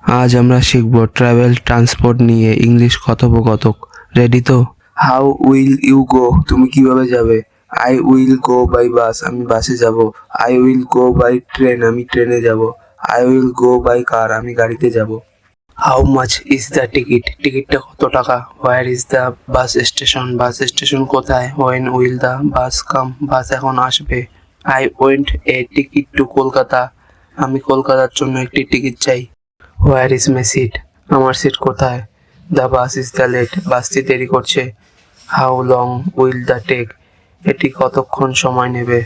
আজ আমরা শিখব ট্রাভেল ট্রান্সপোর্ট নিয়ে ইংলিশ কথোপকথক। রেডি তো? How will you go? তুমি কিভাবে যাবে? I will go by bus. আমি বাসে যাব। I will go by train. আমি ট্রেনে যাব। I will go by car. আমি গাড়িতে যাব। How much is the ticket? টিকিটটা কত টাকা? Where is the bus station? Bus station কোথায়? When will the bus come? Bus এখন আসবে। I went a ticket two Kolkata. আমি কলকাতার জন্য একটি টিকিট চাই। Where is my seat? আমার সিট কোথায়? The bus is the late. বাসটি দেরি করছে। How long will the take? এটি কতক্ষণ সময় নেবে?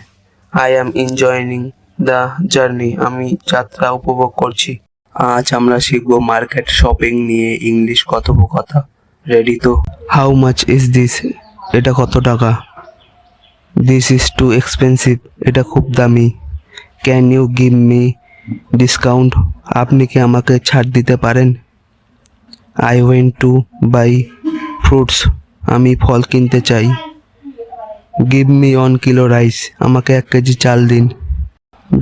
I am enjoying the journey. আমি যাত্রা উপভোগ করছি। আজ আমরা শিখব মার্কেট শপিং নিয়ে ইংলিশ কথোপকথা। রেডি তো? How much is this? এটা কত টাকা? This is too expensive. এটা খুব দামি। Can you give me discount? আপনি কি আমাকে ছাড় দিতে পারেন? I went to buy fruits. আমি ফল কিনতে চাই। Give me 1 kilo rice. আমাকে 1 কেজি চাল দিন।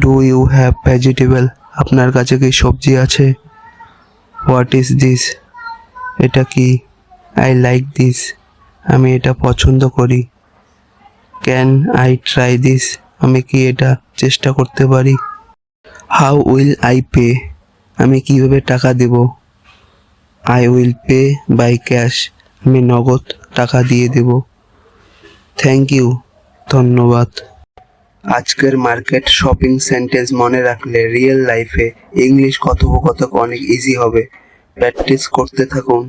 Do you have vegetable? আপনার কাছে কি সবজি আছে? What is this? এটা কি? I like this. আমি এটা পছন্দ করি। Can I try this? আমি কি এটা চেষ্টা করতে পারি? How will I pay? আমি কিভাবে টাকা দেব? I will pay by cash. আমি নগদ টাকা দিয়ে দেব। Thank you. ধন্যবাদ। আজকের মার্কেট শপিং সেন্টেন্স মনে রাখলে রিয়েল লাইফে ইংলিশ কথোপকথন অনেক ইজি হবে। প্র্যাকটিস করতে থাকুন।